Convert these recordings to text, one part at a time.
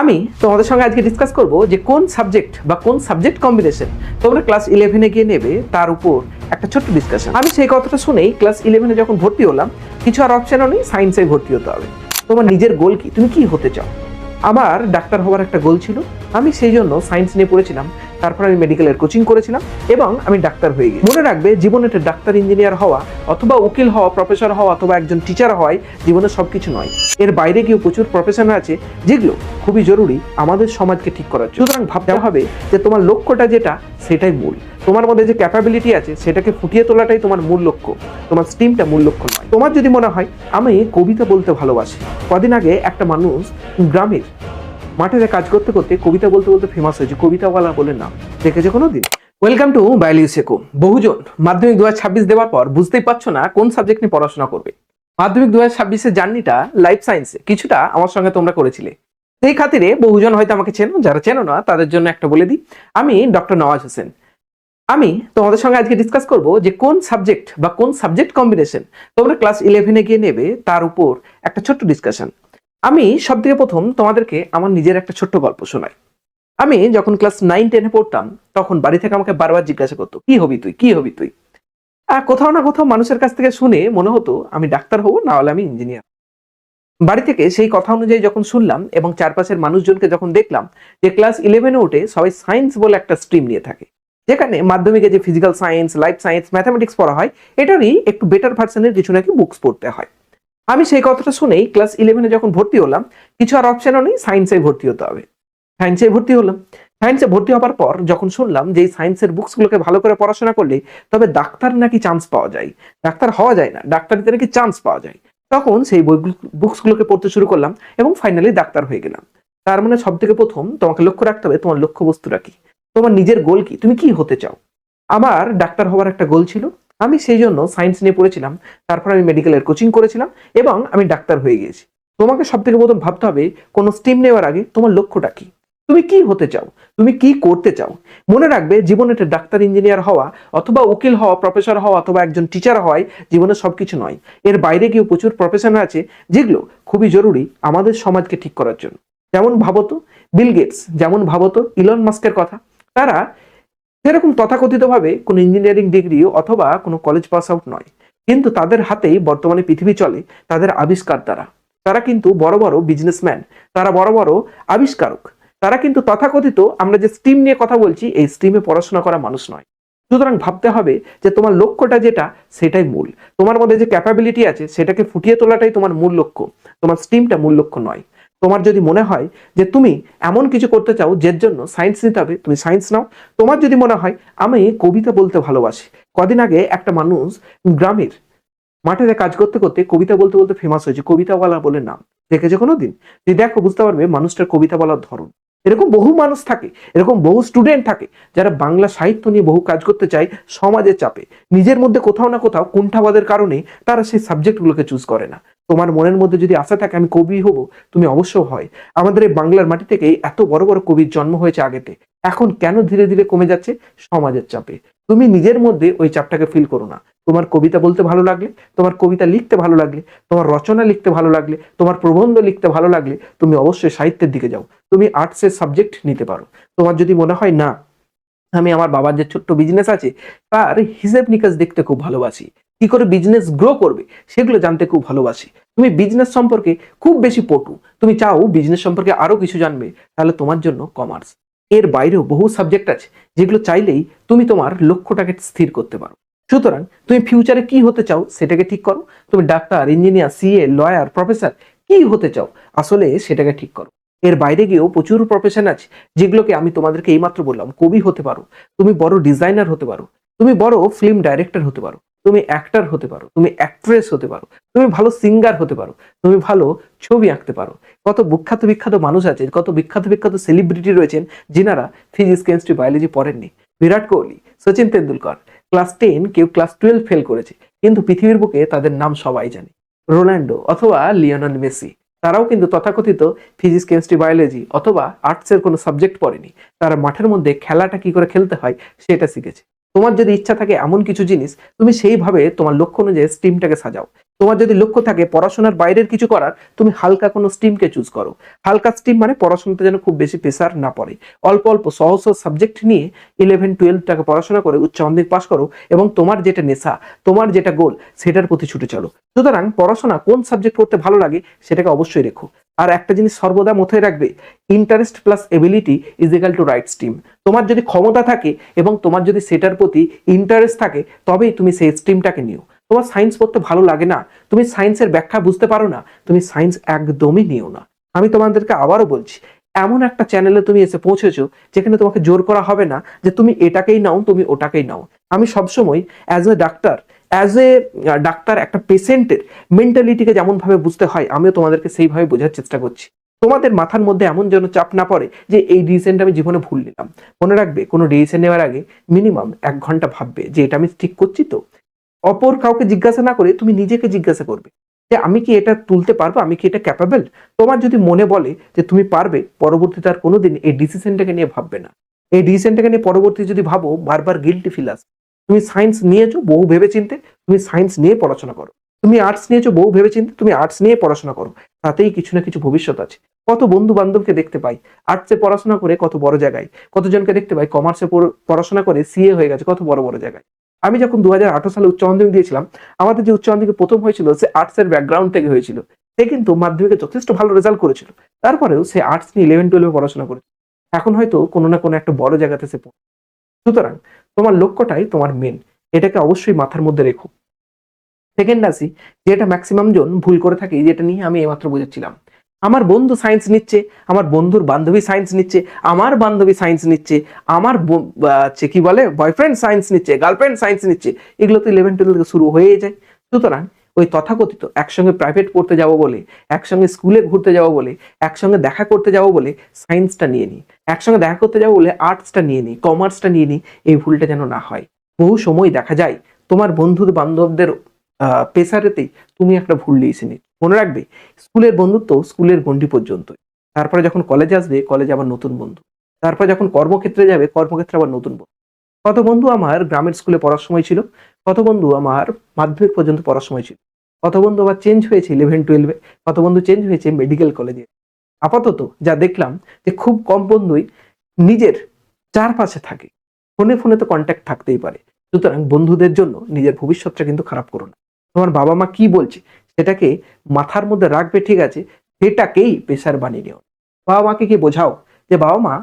আমি তোমাদের সঙ্গে আজকে ডিসকাস করব যে কোন সাবজেক্ট বা কোন সাবজেক্ট কম্বিনেশন তোমরা ক্লাস 11 গিয়ে নেবে তার উপর একটা ছোট্ট ডিসকাশন। আমি সেই কথাটা শুনেই ক্লাস 11 যখন ভর্তি হলাম কিছু আর অপশনও নেই, সায়েন্সে ভর্তি হতে হবে। তোমার নিজের গোল কি, তুমি কি হতে চাও? আমার ডাক্তার হওয়ার একটা গোল ছিল, আমি সেই জন্য সায়েন্স নিয়ে পড়েছিলাম। তারপর আমি মেডিকেলের কোচিং করেছিলাম এবং আমি ডাক্তার হয়ে গেছি। মনে রাখবে, জীবনে ডাক্তার, ইঞ্জিনিয়ার হওয়া অথবা উকিল হওয়া, প্রফেসর হওয়া অথবা একজন টিচার হওয়াই জীবনে সবকিছু নয়। এর বাইরে গিয়েও প্রচুর প্রফেশন আছে যেগুলো খুবই জরুরি আমাদের সমাজকে ঠিক করার জন্য। সুতরাং ভাবতে হবে যে তোমার লক্ষ্যটা যেটা সেটাই মূল। তোমার মধ্যে যে ক্যাপাবিলিটি আছে সেটাকে ফুটিয়ে তোলাটাই তোমার মূল লক্ষ্য, তোমার স্ট্রিমটা মূল লক্ষ্য নয়। তোমার যদি মনে হয় আমি কবিতা বলতে ভালোবাসি, কদিন আগে একটা মানুষ গ্রামের মাঠে কাজ করতে করতে কবিতা বলতে বলতে ফেমাস হয়েছে, কবিতাওয়ালা বলে নাম। দেখেছো কোনোদিন? Welcome to biology সেকো। বহুজন মাধ্যমিক 2026 দেওয়ার পর বুঝতেই পারছো না কোন সাবজেক্ট নিয়ে পড়াশোনা করবে। মাধ্যমিক 2026 জার্নিটা লাইফ সায়েন্সে কিছুটা আমার সঙ্গে তোমরা করেছিলে। সেই খাতিরে বহুজন হয়তো আমাকে চেনো, যারা চেনো না তাদের জন্য একটা বলে দিই, আমি ডক্টর নওয়াজ হোসেন। আমি তোমাদের সঙ্গে আজকে ডিসকাস করব যে কোন সাবজেক্ট বা কোন সাবজেক্ট কম্বিনেশন তোমরা ক্লাস 11 গিয়ে নেবে তার উপর একটা ছোট্ট ডিসকাশন। আমি সব থেকে প্রথম তোমাদেরকে আমার নিজের একটা ছোট্ট গল্প শোনাই। আমি যখন ক্লাস 9-10 পড়তাম তখন বাড়ি থেকে আমাকে বারবার জিজ্ঞাসা করতো, কি হবি তুই, কি হবি তুই? কোথাও না কোথাও মানুষের কাছ থেকে শুনে মনে হতো আমি ডাক্তার হবো, না হলে আমি ইঞ্জিনিয়ার। বাড়ি থেকে সেই কথা অনুযায়ী যখন শুনলাম এবং চারপাশের মানুষজনকে যখন দেখলাম যে ক্লাস 11-এ উঠে সবাই সায়েন্স বলে একটা স্ট্রিম নিয়ে থাকে, যেখানে মাধ্যমিকে যে physical science, life science, mathematics পড়া হয়, এটারই একটু বেটার ভার্সনের কিছু নাকি বুকস পড়তে হয়। আমি সেই কথাটা শুনেই ক্লাস 11-এ যখন ভর্তি হলাম কিছু আর অপশনও নেই, সায়েন্সে ভর্তি হতে হবে। সায়েন্সে ভর্তি হলাম। সায়েন্সে ভর্তি হওয়ার পর যখন শুনলাম যে এই সায়েন্সের বুকসগুলোকে ভালো করে পড়াশোনা করলে তবে ডাক্তার নাকি চান্স পাওয়া যায়, ডাক্তার হওয়া যায় না, ডাক্তারিতে নাকি চান্স পাওয়া যায়, তখন সেই বুকসগুলোকে পড়তে শুরু করলাম এবং ফাইনালি ডাক্তার হয়ে গেলাম। তার মানে সব থেকে প্রথম তোমাকে লক্ষ্য রাখতে হবে তোমার লক্ষ্য বস্তুটা কি, তোমার নিজের গোল কি, তুমি কি হতে চাও। আমার ডাক্তার হওয়ার একটা গোল ছিল, আমি সেই জন্য সায়েন্স নিয়ে পড়েছিলাম। তারপর আমি মেডিকেলের কোচিং করেছিলাম এবং আমি ডাক্তার হয়ে গিয়েছি। তোমাকে সব থেকে প্রথম ভাবতে হবে কোনো স্ট্রিম নেওয়ার আগে তোমার লক্ষ্যটা কি, তুমি কি হতে চাও, তুমি কি করতে চাও। মনে রাখবে, জীবনে ডাক্তার, ইঞ্জিনিয়ার হওয়া অথবা উকিল হওয়া, প্রফেসর হওয়া অথবা একজন টিচার হওয়াই জীবনে সবকিছু নয়। এর বাইরে গিয়েও প্রচুর প্রফেশন আছে যেগুলো খুবই জরুরি আমাদের সমাজকে ঠিক করার জন্য। যেমন ভাবতো বিল গেটস, যেমন ভাবতো ইলন মাস্কের কথা। তারা সেরকম তথাকথিতভাবে কোনো ইঞ্জিনিয়ারিং ডিগ্রি অথবা কোনো কলেজ পাস আউট নয়, কিন্তু তাদের হাতেই বর্তমানে পৃথিবী চলে তাদের আবিষ্কার দ্বারা। তারা কিন্তু বড় বড় বিজনেসম্যান, তারা বড় বড় আবিষ্কারক। তারা কিন্তু তথাকথিত আমরা যে স্ট্রিম নিয়ে কথা বলছি এই স্ট্রিমে পড়াশোনা করা মানুষ নয়। সুতরাং ভাবতে হবে যে তোমার লক্ষ্যটা যেটা সেটাই মূল। তোমার মধ্যে যে ক্যাপাবিলিটি আছে সেটাকে ফুটিয়ে তোলাটাই তোমার মূল লক্ষ্য, তোমার স্ট্রিমটা মূল লক্ষ্য নয়। তোমার যদি মনে হয় যে তুমি এমন কিছু করতে চাও যের জন্য সায়েন্স নিতে হবে, তুমি সায়েন্স নাও। তোমার যদি মনে হয় আমি কবিতা বলতে ভালোবাসি, কদিন আগে একটা মানুষ গ্রামের মাঠে কাজ করতে করতে কবিতা বলতে বলতে ফেমাস হয়েছে, কবিতাওয়ালা বলে নাম। দেখেছো কোনোদিন? যদি দেখো বুঝতে পারবে মানুষটার কবিতা বলার ধরন। এরকম বহু মানুষ থাকে, এরকম বহু স্টুডেন্ট থাকে যারা বাংলা সাহিত্য নিয়ে বহু কাজ করতে চায়, সমাজের চাপে নিজের মধ্যে কোথাও না কোথাও কুণ্ঠাবাদের কারণে তারা সেই সাবজেক্টগুলোকে চুজ করে না। তোমার মনের মধ্যে যদি আশা থাকে আমি কবি হব, তুমি অবশ্য হয়। আমাদের এই বাংলার মাটি থেকে এত বড় বড় কবির জন্ম হয়েছে আগেতে, এখন কেন ধীরে ধীরে কমে যাচ্ছে? সমাজের চাপে। তুমি নিজের মধ্যে ওই চাপটাকে ফিল করো না। তোমার কবিতা বলতে ভালো লাগলে, তোমার কবিতা লিখতে ভালো লাগলে, তোমার রচনা লিখতে ভালো লাগলে, তোমার প্রবন্ধ লিখতে ভালো লাগলে তুমি অবশ্যই সাহিত্যের দিকে যাও, তুমি আর্টসের সাবজেক্ট নিতে পারো। তোমার যদি মনে হয় না আমি আমার বাবার যে ছোট্ট বিজনেস আছে তার হিসেব নিকাশ দেখতে খুব ভালোবাসি, কি করে বিজনেস গ্রো করবে সেগুলো জানতে খুব ভালোবাসি, তুমি বিজনেস সম্পর্কে খুব বেশি পটু, তুমি চাও বিজনেস সম্পর্কে আরো কিছু জানবে, তাহলে তোমার জন্য কমার্স। এর বাইরেও বহু সাবজেক্ট আছে যেগুলো চাইলেই তুমি তোমার লক্ষ্যটাকে স্থির করতে পারো। সুতরাং তুমি ফিউচারে কি হতে চাও সেটাকে ঠিক করো। তুমি doctor, engineer, CA, lawyer, professor কি হতে চাও আসলে সেটাকে ঠিক করো। এর বাইরে গিয়েও প্রচুর প্রফেশন আছে যেগুলোকে আমি তোমাদেরকে এইমাত্র বললাম। কবি হতে পারো, তুমি বড় ডিজাইনার হতে পারো, তুমি বড় ফিল্ম ডাইরেক্টর হতে পারো, তুমি অ্যাক্টর হতে পারো, তুমি অ্যাক্ট্রেস হতে পারো, তুমি ভালো সিঙ্গার হতে পারো, তুমি ভালো ছবি আঁকতে পারো। কত বিখ্যাত বিখ্যাত মানুষ আছে, কত বিখ্যাত বিখ্যাত সেলিব্রিটি রয়েছেন যিনারা ফিজিক্স, কেমিস্ট্রি, বায়োলজি পড়েননি। বিরাট কোহলি, সচিন তেন্ডুলকর ক্লাস 10, কেউ ক্লাস 12 ফেল করেছে, কিন্তু পৃথিবীর বুকে তাদের নাম সবাই জানে। রোনাল্ডো অথবা লিওনেল মেসি, তারাও কিন্তু তথাকথিত ফিজিক্স, কেমিস্ট্রি, বায়োলজি অথবা আর্টসের কোনো সাবজেক্ট পড়েনি। তারা মাঠের মধ্যে খেলাটা কি করে খেলতে হয় সেটা শিখেছে। তোমার যদি ইচ্ছা থাকে এমন কিছু জিনিস, তুমি সেইভাবে তোমার লক্ষ্য অনুযায়ী স্ট্রিমটাকে সাজাও। তোমার যদি লক্ষ্য থাকে পড়াশোনার বাইরের কিছু করার, তুমি হালকা কোনো স্ট্রিমকে চুজ করো। হালকা স্ট্রিম মানে পড়াশোনাতে যেন খুব বেশি প্রেসার না পড়ে, অল্প অল্প সহজ সহজ সাবজেক্ট নিয়ে 11-12টাকে পড়াশোনা করে উচ্চ মাধ্যমিক পাস করো, এবং তোমার যেটা নেশা, তোমার যেটা গোল, সেটার প্রতি ছুটে চলো। সুতরাং পড়াশোনা কোন সাবজেক্ট পড়তে ভালো লাগে সেটাকে অবশ্যই রেখো। আর একটা জিনিস সর্বদা মাথায় রাখবে, interest plus ability is equal to right stream. তোমার যদি ক্ষমতা থাকে এবং তোমার যদি সেটার প্রতি ইন্টারেস্ট থাকে, তবেই তুমি সেই স্ট্রিমটাকে নিও। তোমার সায়েন্স পড়তে ভালো লাগে না, তুমি সায়েন্সের ব্যাখ্যা বুঝতে পারো না, তুমি সায়েন্স একদমই নিও না। আমি তোমাদেরকে আবারও বলছি, এমন একটা চ্যানেলে তুমি এসে পৌঁছেছো যেখানে তোমাকে জোর করা হবে না যে তুমি এটাকেই নাও, তুমি ওটাকেই নাও। আমি সবসময় অ্যাজ এ ডাক্তার একটা পেশেন্টের মেন্টালিটিকে যেমন ভাবে বুঝতে হয়, আমিও তোমাদেরকে সেইভাবে বোঝার চেষ্টা করছি। তোমাদের মাথার মধ্যে এমন যেন চাপ না পড়ে যে এই ডিসিশনটা আমি জীবনে ভুল নিলাম। মনে রাখবে, কোনো ডিসিশন নেওয়ার আগে মিনিমাম 1 ঘন্টা ভাববে যে এটা আমি ঠিক করছি তো। অপর কাউকে জিজ্ঞাসা না করে তুমি নিজেকে জিজ্ঞাসা করবে যে আমি কি এটা তুলতে পারবো, আমি কি এটা ক্যাপাবল। তোমার যদি মনে বলে যে তুমি পারবে, পরবর্তীতে আর কোনোদিন এই ডিসিশনটাকে নিয়ে ভাববে না। এই ডিসিশনটাকে নিয়ে পরবর্তী যদি ভাবো, বারবার গিল্টি ফিল আসবে। তুমি সায়েন্স নিয়েছো বহু ভেবেচিন্তে, তুমি সায়েন্স নিয়ে পড়াশোনা করো। তুমি আর্টস নিয়েছো বহু ভেবেচিন্তে, তুমি আর্টস নিয়ে পড়াশোনা করো। তাতেই কিছু না কিছু ভবিষ্যৎ আছে। কত বন্ধু বান্ধবকে দেখতে পাই আর্টসে পড়াশোনা করে কত বড় জায়গায়, কতজনকে দেখতে পাই কমার্সে পড়াশোনা করে সিএ হয়ে গেছে কত বড় বড় জায়গায়। আমি যখন 2018 সালে উচ্চ মাধ্যমিক দিয়েছিলাম, আমাদের যে উচ্চ মাধ্যমিকে প্রথম হয়েছিল সে আর্টসের ব্যাকগ্রাউন্ড থেকে হয়েছিল। সে কিন্তু মাধ্যমিকে যথেষ্ট ভালো রেজাল্ট করেছিল, তারপরেও সে আর্টস নিয়ে 11-12 পড়াশোনা করেছে। এখন হয়তো কোনো না কোনো একটা বড় জায়গাতে সে পড়ে। সুতরাং তোমার লক্ষ্যটাই তোমার মেন, এটাকে অবশ্যই মাথার মধ্যে রেখো। সেকেন্ড আসি, যেটা ম্যাক্সিমাম জন ভুল করে থাকে, যেটা নিয়ে আমি এইমাত্র বোঝাচ্ছিলাম। আমার বন্ধু সায়েন্স নিচ্ছে, আমার বন্ধুর বান্ধবী সায়েন্স নিচ্ছে, আমার বান্ধবী সায়েন্স নিচ্ছে, আমার কি বলে বয়ফ্রেন্ড সায়েন্স নিচ্ছে, গার্লফ্রেন্ড সায়েন্স নিচ্ছে, এগুলো তো 11-12 থেকে শুরু হয়ে যায়। সুতরাং ওই তথাকথিত একসঙ্গে প্রাইভেট পড়তে যাবো বলে, একসঙ্গে স্কুলে ঘুরতে যাবো বলে, একসঙ্গে দেখা করতে যাবো বলে সায়েন্সটা নিয়ে নিই, একসঙ্গে দেখা করতে যাবো বলে আর্টসটা নিয়ে নিই, কমার্সটা নিয়ে নিই, এই ভুলটা যেন না হয়। বহু সময় দেখা যায় তোমার বন্ধু বান্ধবদের পেশারেতেই তুমি একটা ভুল ডিসিশন নিচ্ছ। মনে রাখবে, স্কুলের বন্ধুত্ব স্কুলের গণ্ডি পর্যন্তই। তারপরে যখন কলেজে আসবে, কলেজে আবার নতুন বন্ধু। তারপরে যখন কর্মক্ষেত্রে যাবে, কর্মক্ষেত্রে আবার নতুন বন্ধু। কত বন্ধু আমার গ্রামের স্কুলে পড়ার সময় ছিল, কত বন্ধু আমার মাধ্যমিক পর্যন্ত পড়ার সময় ছিল, কত বন্ধু আবার চেঞ্জ হয়েছে 11-12-এ, কত বন্ধু চেঞ্জ হয়েছে মেডিকেল কলেজে। আপাতত যা দেখলাম যে খুব কম বন্ধুই নিজের চারপাশে থাকে। ফোনে ফোনে তো কন্ট্যাক্ট থাকতেই পারে। সুতরাং বন্ধুদের জন্য নিজের ভবিষ্যৎটা কিন্তু খারাপ করো না। তোমার বাবা মা কি বলছে সেটাকে মাথার মধ্যে রাখবে, ঠিক আছে, সেটাকেই পেশার বানিয়ে নিও। বাবা মাকে কি বোঝাও যে বাবা মা,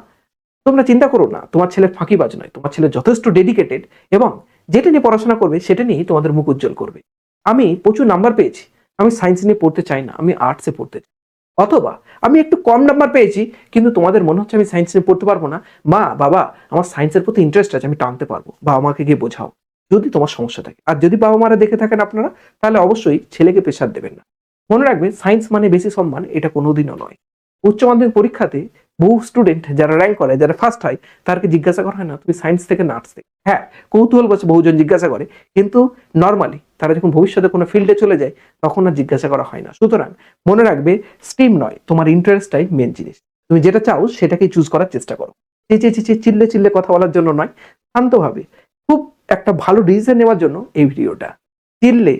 তোমরা চিন্তা করো না, তোমার ছেলে ফাঁকিবাজ নয়, তোমার ছেলে যথেষ্ট ডেডিকেটেড, এবং যেটা নিয়ে পড়াশোনা করবে সেটা নিয়েই তোমাদের মুখ উজ্জ্বল করবে। আমি প্রচুর নাম্বার পেয়েছি, আমি সায়েন্স নিয়ে পড়তে চাই না, আমি আর্টসে পড়তে চাই। অথবা আমি একটু কম নাম্বার পেয়েছি, কিন্তু তোমাদের মনে হচ্ছে আমি সায়েন্স নিয়ে পড়তে পারবো না, মা বাবা আমার সায়েন্সের প্রতি ইন্টারেস্ট আছে, আমি টানতে পারবো। বাবা মাকে গিয়ে বোঝাও যদি তোমার সমস্যা থাকে। আর যদি বাবা মারা দেখে থাকেন আপনারা, তাহলে অবশ্যই ছেলেকে প্রেশার দেবেন না। মনে রাখবে, সায়েন্স মানে বেশি সম্মান, এটা কোনোদিনও নয়। উচ্চ মাধ্যমিক পরীক্ষাতে বহু স্টুডেন্ট যারা র্যাঙ্ক করে, যারা ফার্স্ট হয়, তাদেরকে জিজ্ঞাসা করা হয় না তুমি সায়েন্স থেকে না আর্টস থেকে। হ্যাঁ, কৌতূহল বসে বহুজন জিজ্ঞাসা করে, কিন্তু নর্মালি তারা যখন ভবিষ্যতে কোনো ফিল্ডে চলে যায় তখন আর জিজ্ঞাসা করা হয় না। সুতরাং মনে রাখবে, স্ট্রিম নয়, তোমার ইন্টারেস্টটাই মেন জিনিস। তুমি যেটা চাও সেটাকেই চুজ করার চেষ্টা করো। চিল্লে চিল্লে কথা বলার জন্য নয়, শান্তভাবে খুব একটা ভালো ডিসিশন নেওয়ার জন্য এই ভিডিওটা। চিল্লে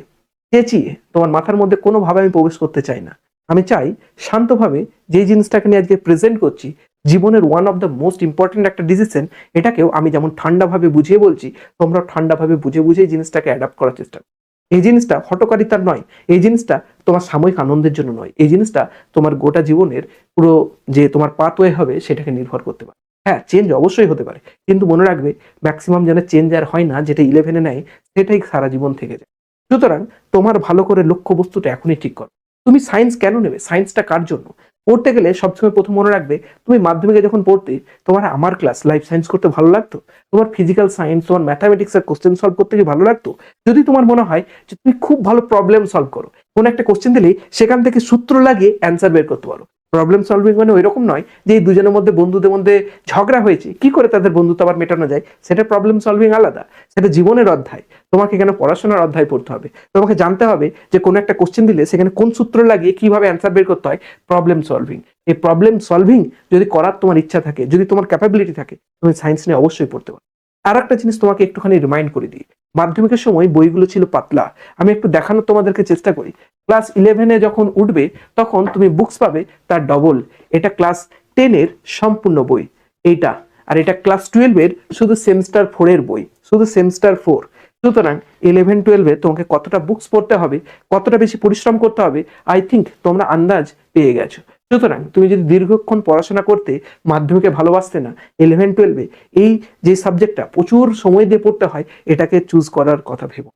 চেঁচিয়ে তোমার মাথার মধ্যে কোনোভাবে আমি প্রবেশ করতে চাই না। আমি চাই শান্তভাবে যে জিনিসটাকে নিয়ে আজকে প্রেজেন্ট করছি, জীবনের one of the most important একটা ডিসিশন, এটাকেও আমি যেমন ঠান্ডাভাবে বুঝিয়ে বলছি, তোমরা ঠান্ডাভাবে বুঝে বুঝে এই জিনিসটাকে অ্যাডাপ্ট করার চেষ্টা করো। এই জিনিসটা হঠকারিতার নয়, এই জিনিসটা তোমার সাময়িক আনন্দের জন্য নয়, এই জিনিসটা তোমার গোটা জীবনের পুরো যে তোমার পাথওয়ে হবে সেটাকে নির্ভর করতে পারে। হ্যাঁ, চেঞ্জ অবশ্যই হতে পারে, কিন্তু মনে রাখবে ম্যাক্সিমাম যেন চেঞ্জ আর হয় না, যেটা 11-এ নেয় সেটাই সারা জীবন থেকে যায়। সুতরাং তোমার ভালো করে লক্ষ্যবস্তুটা এখনই ঠিক করো। তুমি সায়েন্স কেন নেবে, সায়েন্সটা কার জন্য? পড়তে গেলে সবসময় প্রথম মনে রাখবে, তুমি মাধ্যমিকে যখন পড়তে, তোমার আমার ক্লাস লাইফ সায়েন্স করতে ভালো লাগতো? তোমার ফিজিক্যাল সায়েন্স, তোমার ম্যাথামেটিক্সের কোশ্চেন সলভ করতে কি ভালো লাগতো? যদি তোমার মনে হয় যে তুমি খুব ভালো প্রবলেম সলভ করো, কোন একটা কোশ্চেন দিলেই সেখান থেকে সূত্র লাগিয়ে অ্যান্সার বের করতে পারো, প্রবলেম সলভিং মানে ওই রকম নয় যে এই দুজনের মধ্যে বন্ধুদের মধ্যে ঝগড়া হয়েছে, কি করে তাদের বন্ধুত্ব আবার মেটানো যায়, সেটা প্রবলেম সলভিং আলাদা, সেটা জীবনের অধ্যায়। তোমাকে কেন পড়াশোনার অধ্যায় পড়তে হবে? তোমাকে জানতে হবে যে কোনো একটা কোশ্চেন দিলে সেখানে কোন সূত্র লাগিয়ে কিভাবে অ্যান্সার বের করতে হয়, প্রবলেম সলভিং। এই প্রবলেম সলভিং যদি করার তোমার ইচ্ছা থাকে, যদি তোমার ক্যাপাবিলিটি থাকে, তুমি সায়েন্স নিয়ে অবশ্যই পড়তে পারো। আর একটা জিনিস তোমাকে একটুখানি রিমাইন্ড করে দিই, মাধ্যমিকের সময় বইগুলো ছিল পাতলা। আমি একটু দেখানোর তোমাদেরকে চেষ্টা করি। ক্লাস 11-এ যখন উঠবে তখন তুমি বুকস পাবে তার ডবল। এটা ক্লাস 10-এর সম্পূর্ণ বই এইটা, আর এটা ক্লাস 12-এর শুধু সেমিস্টার 4-এর বই, শুধু সেমিস্টার 4। সুতরাং 11-12-এ তোমাকে কতটা বুকস পড়তে হবে, কতটা বেশি পরিশ্রম করতে হবে, আই থিঙ্ক তোমরা আন্দাজ পেয়ে গেছো। সুতরাং তুমি যদি দীর্ঘক্ষণ পড়াশোনা করতে, মাধ্যমিকে ভালোবাসতে না, 11-12-এ এই যে সাবজেক্টটা প্রচুর সময় দিয়ে পড়তে হয় এটাকে চুজ করার কথা ভেবো।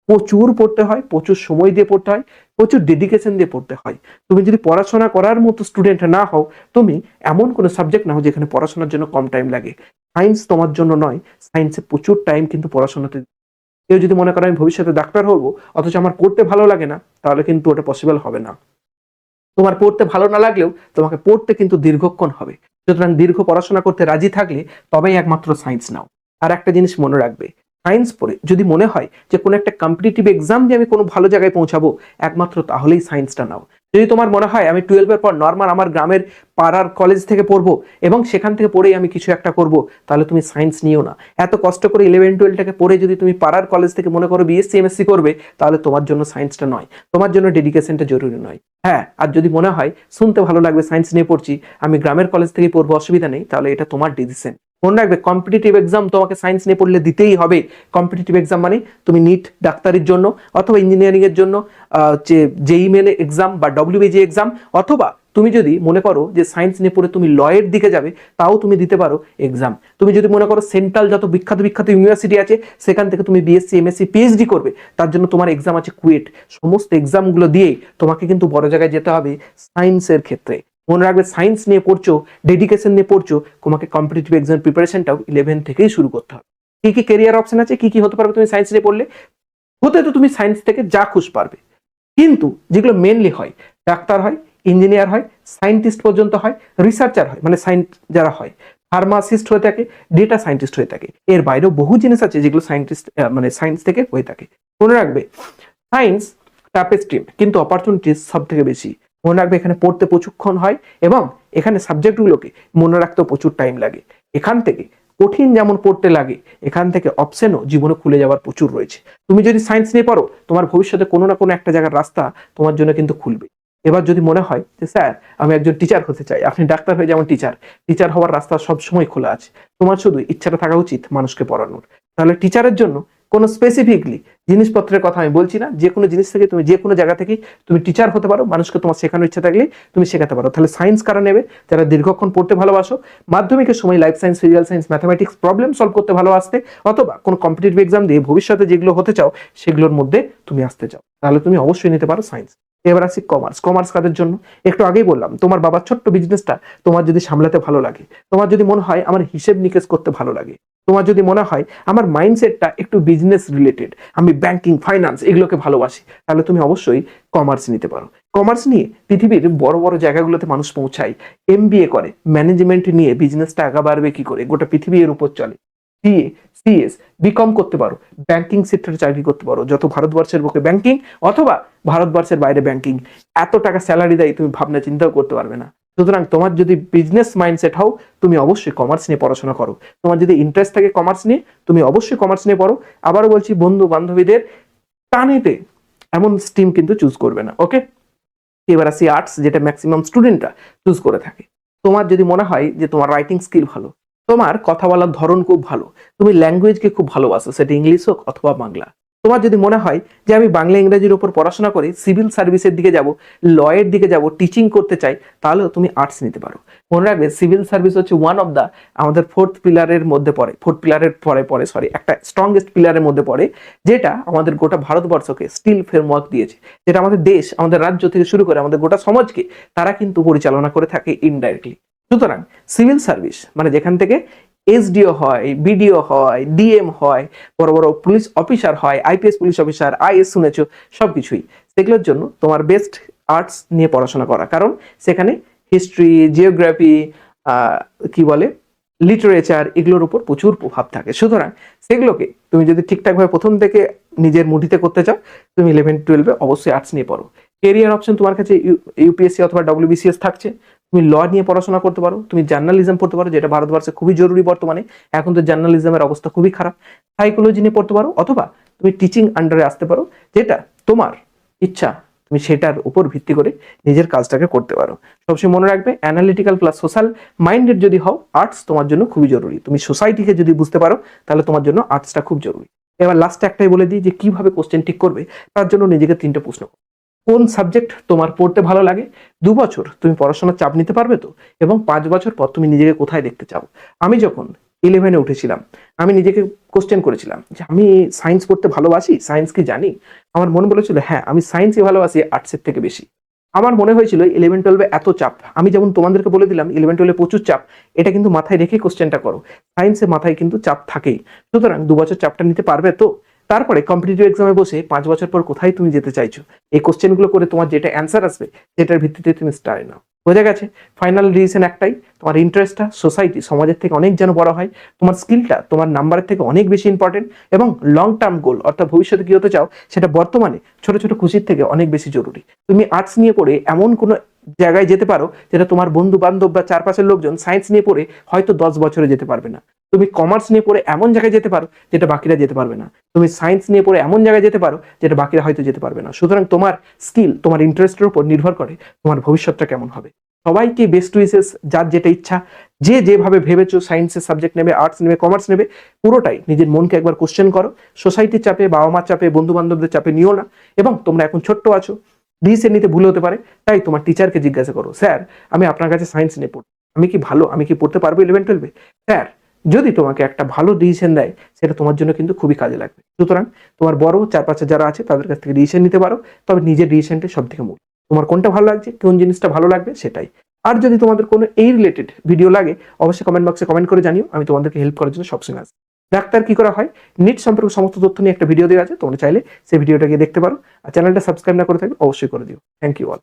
প্রচুর পড়তে হয়, প্রচুর সময় দিয়ে পড়তে হয়, প্রচুর ডেডিকেশন দিয়ে পড়তে হয়। তুমি যদি পড়াশোনা করার মতো স্টুডেন্ট না হও, তুমি এমন কোনো সাবজেক্ট না হও যেখানে পড়াশোনার জন্য কম টাইম লাগে। সায়েন্স তোমার জন্য নয়, সায়েন্সে প্রচুর টাইম কিন্তু পড়াশোনাতে। কেউ যদি মনে করে আমি ভবিষ্যতে ডাক্তার হবো অথচ আমার পড়তে ভালো লাগে না, তাহলে কিন্তু ওটা পসিবল হবে না। তোমার পড়তে ভালো না লাগলেও তোমাকে পড়তে কিন্তু দীর্ঘক্ষণ হবে। সুতরাং দীর্ঘ পড়াশোনা করতে রাজি থাকলে তবেই একমাত্র সায়েন্স নাও। আর একটা জিনিস মনে রাখবে, সায়েন্স পড়ে যদি মনে হয় যে কোনো একটা কম্পিটিটিভ এক্সাম দিয়ে আমি কোনো ভালো জায়গায় পৌঁছাবো, একমাত্র তাহলেই সায়েন্সটা নাও। যদি তোমার মনে হয় আমি 12-এর পর নর্মাল আমার গ্রামের পাড়ার কলেজ থেকে পড়বো এবং সেখান থেকে পড়েই আমি কিছু একটা করব, তাহলে তুমি সায়েন্স নিও না। এত কষ্ট করে 11-12টাকে পড়ে যদি তুমি পাড়ার কলেজ থেকে মনে করো বিএসসি এমএসসি করবে, তাহলে তোমার জন্য সায়েন্সটা নয়, তোমার জন্য ডেডিকেশনটা জরুরি নয়। হ্যাঁ, আর যদি মনে হয় শুনতে ভালো লাগবে সায়েন্স নিয়ে পড়ছি, আমি গ্রামের কলেজ থেকে পড়বো, অসুবিধা নেই, তাহলে এটা তোমার ডিসিশন। মনে রাখবে কম্পিটিটিভ এক্সাম তোমাকে সায়েন্স নিয়ে পড়লে দিতেই হবে। কম্পিটিটিভ এক্সাম মানে তুমি নিট ডাক্তারির জন্য অথবা ইঞ্জিনিয়ারিং এর জন্য যে জেই মেন এক্সাম বা ডব্লিউবিজি এক্সাম, অথবা তুমি যদি মনে করো যে সায়েন্স নিয়ে পড়ে তুমি লয়ের দিকে যাবে, তাও তুমি দিতে পারো এক্সাম। তুমি যদি মনে করো সেন্ট্রাল যত বিখ্যাত বিখ্যাত ইউনিভার্সিটি আছে সেখান থেকে তুমি বিএসসি এমএসসি পিএইচডি করবে, তার জন্য তোমার এক্সাম আছে কুয়েট। সমস্ত এক্সামগুলো দিয়েই তোমাকে কিন্তু বড় জায়গায় যেতে হবে সায়েন্সের ক্ষেত্রে। মনে রাখবে সায়েন্স নিয়ে পড়ছো, ডেডিকেশন নিয়ে পড়ছো, তোমাকে কম্পিটিটিভ এক্সাম প্রিপারেশনটাও 11 থেকেই শুরু করতে হবে। কি কি ক্যারিয়ার অপশন আছে, কি কি হতে পারবে তুমি সায়েন্স নিয়ে পড়লে? হতে তো তুমি সায়েন্স থেকে যা খুশ পারবে, কিন্তু যেগুলো মেনলি হয়, ডাক্তার হয়, ইঞ্জিনিয়ার হয়, সায়েন্টিস্ট পর্যন্ত হয়, রিসার্চার হয় মানে সায়েন্স যারা হয়, ফার্মাসিস্ট হয়ে থাকে, ডেটা সায়েন্টিস্ট হয়ে থাকে। এর বাইরেও বহু জিনিস আছে যেগুলো সায়েন্টিস্ট মানে সায়েন্স থেকে হয়ে থাকে। মনে রাখবে সায়েন্স টাফেস্ট স্ট্রিম, কিন্তু অপরচুনিটিস সব থেকে বেশি। মনে রাখবে এখানে পড়তে প্রচুরক্ষণ হয় এবং এখানে সাবজেক্টগুলোকে মনে রাখতেও প্রচুর টাইম লাগে। এখান থেকে কঠিন যেমন পড়তে লাগে, এখান থেকে অপশনও জীবনে খুলে যাওয়ার প্রচুর রয়েছে। তুমি যদি সায়েন্স নিয়ে পড়ো, তোমার ভবিষ্যতে কোনো না কোনো একটা জায়গার রাস্তা তোমার জন্য কিন্তু খুলবে। এবার যদি মনে হয় যে স্যার আমি একজন টিচার হতে চাই, আপনি ডাক্তার হয়ে যেমন টিচার হওয়ার রাস্তা সবসময় খোলা আছে। তোমার শুধু ইচ্ছাটা থাকা উচিত মানুষকে পড়ানোর। তাহলে টিচারের জন্য কোনো স্পেসিফিকলি জিনিসপত্রের কথা আমি বলছি না, যে কোনো জিনিস থেকে তুমি যে কোনো জায়গা থেকে তুমি টিচার হতে পারো, মানুষকে তোমার শেখানোর ইচ্ছা থাকলে তুমি শেখাতে পারো। তাহলে সায়েন্স কারা নেবে? যারা দীর্ঘক্ষণ পড়তে ভালোবাসো, মাধ্যমিকের সময় life science, physical science, mathematics problem solve করতে ভালোবাসতে, অথবা কোনো কম্পিটিটিভ এক্সাম দিয়ে ভবিষ্যতে যেগুলো হতে চাও সেগুলোর মধ্যে তুমি আসতে চাও, তাহলে তুমি অবশ্যই নিতে পারো সায়েন্স। এবার আসি কমার্স। কমার্স কাদের জন্য? একটু আগেই বললাম, তোমার বাবার ছোট্ট বিজনেসটা তোমার যদি সামলাতে ভালো লাগে, তোমার যদি মনে হয় আমার হিসেব নিকেশ করতে ভালো লাগে, তোমার যদি মনে হয় আমার মাইন্ডসেটটা একটু বিজনেস রিলেটেড, আমি ব্যাংকিং ফাইন্যান্স এগুলোকে ভালোবাসি, তাহলে তুমি অবশ্যই কমার্স নিতে পারো। কমার্স নিয়ে পৃথিবীর বড় বড় জায়গাগুলোতে মানুষ পৌঁছায়, এমবিএ করে, ম্যানেজমেন্ট নিয়ে বিজনেসটা আগা বাড়বে কি করে, গোটা পৃথিবী এর উপর চলে। সিএ, সিএস, বিকম করতে পারো, ব্যাংকিং সেক্টরে চাকরি করতে পারো, যত ভারতবর্ষের বুকে ব্যাংকিং অথবা ভারতবর্ষের বাইরে ব্যাংকিং, এত টাকা স্যালারি দেয় তুমি ভাবনা চিন্তাও করতে পারবে না। সুতরাং তোমার যদি বিজনেস মাইন্ডসেট হও, তুমি অবশ্যই কমার্স নিয়ে পড়াশোনা করো। তোমার যদি ইন্টারেস্ট থাকে কমার্স নিয়ে, তুমি অবশ্যই কমার্স নিয়ে পড়ো। আবারও বলছি, বন্ধু বান্ধবীদের টানেতে এমন স্ট্রিম কিন্তু চুজ করবে না, ওকে? এবার আসি আর্টস, যেটা ম্যাক্সিমাম স্টুডেন্টরা চুজ করে থাকে। তোমার যদি মনে হয় যে তোমার রাইটিং স্কিল ভালো, তোমার কথা বলার ধরন খুব ভালো, তুমি ল্যাঙ্গুয়েজকে খুব ভালোবাসো, সেটা ইংলিশ হোক অথবা বাংলা, তোমার যদি মনে হয় যে আমি বাংলা ইংরেজির উপর পড়াশোনা করে সিভিল সার্ভিসের দিকে যাব, লয়ের দিকে যাব, টিচিং করতে চাই, তাহলেও তুমি আর্টস নিতে পারো। মনে রাখবে সিভিল সার্ভিস হচ্ছে ওয়ান অফ দ্য আমাদের ফোর্থ পিলারের মধ্যে পড়ে, একটা স্ট্রংগেস্ট পিলারের মধ্যে পড়ে, যেটা আমাদের গোটা ভারতবর্ষকে স্টিল ফ্রেমওয়ার্ক দিয়েছে, যেটা আমাদের দেশ, আমাদের রাজ্য থেকে শুরু করে আমাদের গোটা সমাজকে তারা কিন্তু পরিচালনা করে থাকে ইনডাইরেক্টলি। সুতরাং সিভিল সার্ভিস মানে যেখান থেকে এসডিও হয়, বিডিও হয়, ডিএম হয়, বড় বড় পুলিশ অফিসার হয়, আইপিএস পুলিশ অফিসার, আইএস শুনেছো, সবকিছুই, সেগুলোর জন্য তোমার বেস্ট আর্টস নিয়ে পড়াশোনা করা। কারণ সেখানে হিস্ট্রি, জিওগ্রাফি, কি বলে, লিটারেচার, এগুলোর উপর প্রচুর প্রভাব থাকে। সুতরাং সেগুলোকে তুমি যদি ঠিকঠাকভাবে প্রথম থেকে নিজের মুঠিতে করতে চাও, তুমি 11-12-এ অবশ্যই আর্টস নিয়ে পড়ো। কেরিয়ার অপশন তোমার কাছে ইউপিএসসি অথবা ডব্লিউবিসিএস থাকছে, তুমি ল নিয়ে পড়াশোনা করতে পারো, তুমি জার্নালিজম পড়তে পারো, যেটা ভারতবর্ষে খুবই জরুরি বর্তমানে, এখন তো জার্নালিজমের অবস্থা খুবই খারাপ। সাইকোলজি নিয়ে পড়তে পারো, অথবা তুমি টিচিং আন্ডারে আসতে পারো, যেটা তোমার ইচ্ছা তুমি সেটার উপর ভিত্তি করে নিজের কাজটাকে করতে পারো। সবসময় মনে রাখবে, অ্যানালিটিক্যাল প্লাস সোশ্যাল মাইন্ডেড যদি হও, আর্টস তোমার জন্য খুবই জরুরি। তুমি সোসাইটিকে যদি বুঝতে পারো, তাহলে তোমার জন্য আর্টসটা খুব জরুরি। এবার লাস্টে একটাই বলে দিই যে কিভাবে কোশ্চেন ঠিক করবে, তার জন্য নিজেকে 3টে প্রশ্ন করো। কোন সাবজেক্ট তোমার পড়তে ভালো লাগে? 2 বছর তুমি পড়াশোনার চাপ নিতে পারবে তো? এবং 5 বছর পর তুমি নিজেকে কোথায় দেখতে চাও? আমি যখন 11-এ উঠেছিলাম, আমি নিজেকে কোশ্চেন করেছিলাম যে আমি সায়েন্স পড়তে ভালোবাসি, সায়েন্স কি জানি? আমার মন বলেছিল হ্যাঁ, আমি সায়েন্সই ভালোবাসি আর্টসের থেকে বেশি। আমার মনে হয়েছিল 11-12-এ এত চাপ, আমি যেমন তোমাদেরকে বলে দিলাম 11-12-এ প্রচুর চাপ, এটা কিন্তু মাথায় রেখে কোশ্চেনটা করো। সায়েন্সে মাথায় কিন্তু চাপ থাকেই, সুতরাং 2 বছর চাপটা নিতে পারবে তো? তারপরে কম্পিটিটিভ এক্সামে বসে 5 বছর পর কোথায় তুমি যেতে চাইছো, এই কোশ্চেনগুলো করে তোমার যেটা অ্যান্সার আসবে সেটার ভিত্তিতে তুমি স্টারে নাও। বোঝা গেছে? ফাইনাল ডিসিশন একটাই, তোমার ইন্টারেস্টটা সোসাইটি সমাজের থেকে অনেক যেন বড় হয়, তোমার স্কিলটা তোমার নাম্বারের থেকে অনেক বেশি ইম্পর্টেন্ট, এবং লং টার্ম গোল অর্থাৎ ভবিষ্যতে কি হতে চাও সেটা বর্তমানে ছোট ছোট খুশির থেকে অনেক বেশি জরুরি। তুমি আর্টস নিয়ে পড়ে এমন কোনো জায়গায় যেতে পারো যেটা তোমার বন্ধু বান্ধব বা চারপাশের লোকজন সায়েন্স নিয়ে পড়ে হয়তো 10 বছরে যেতে পারবে না। তুমি কমার্স নিয়ে পড়ে এমন জায়গায় যেতে পারো যেটা বাকিরা যেতে পারবে না। তুমি সায়েন্স নিয়ে পড়ে এমন জায়গায় যেতে পারো যেটা বাকিরা হয়তো যেতে পারবে না। সুতরাং তোমার স্কিল, তোমার ইন্টারেস্টের উপর নির্ভর করে তোমার ভবিষ্যৎটা কেমন হবে। সবাইকে বেস্ট উইসেস, যার যেটা ইচ্ছা, যে যেভাবে ভেবেছো সায়েন্সের সাবজেক্ট নেবে, আর্টস নেবে, কমার্স নেবে, পুরোটাই নিজের মনকে একবার কোশ্চেন করো। সোসাইটির চাপে, বাবা মার চাপে, বন্ধু বান্ধবদের চাপে নিও না। এবং তোমরা এখন ছোট্ট আছো, ডিসিশন নিতে ভুল হতে পারে, তাই তোমার টিচারকে জিজ্ঞাসা করো, স্যার আমি আপনার কাছে সায়েন্স নিয়ে পড়ি, আমি কি ভালো, আমি কি পড়তে পারবো 11-12-এ? স্যার যদি তোমাকে একটা ভালো ডিসিশন দেয়, সেটা তোমার জন্য কিন্তু খুবই কাজে লাগবে। সুতরাং তোমার বড় চারপাশে যারা আছে তাদের কাছ থেকে ডিসিশন নিতে পারো, তবে নিজের ডিসিশনটা সব থেকে মূল। তোমার কোনটা ভালো লাগছে, কোন জিনিসটা ভালো লাগবে সেটাই। আর যদি তোমাদের কোনো এই রিলেটেড ভিডিও লাগে, অবশ্যই কমেন্ট বক্সে কমেন্ট করে জানিও, আমি তোমাদেরকে হেল্প করার জন্য সবসময় আসি। ডাক্তার কি করা হয়, নিট সম্পর্কে সমস্ত তথ্য নিয়ে একটা ভিডিও দেওয়া আছে, তোমরা চাইলে সেই ভিডিওটা গিয়ে দেখতে পারো। আর চ্যানেলটা সাবস্ক্রাইব না করে থাকলে অবশ্যই করে দিও। Thank you all.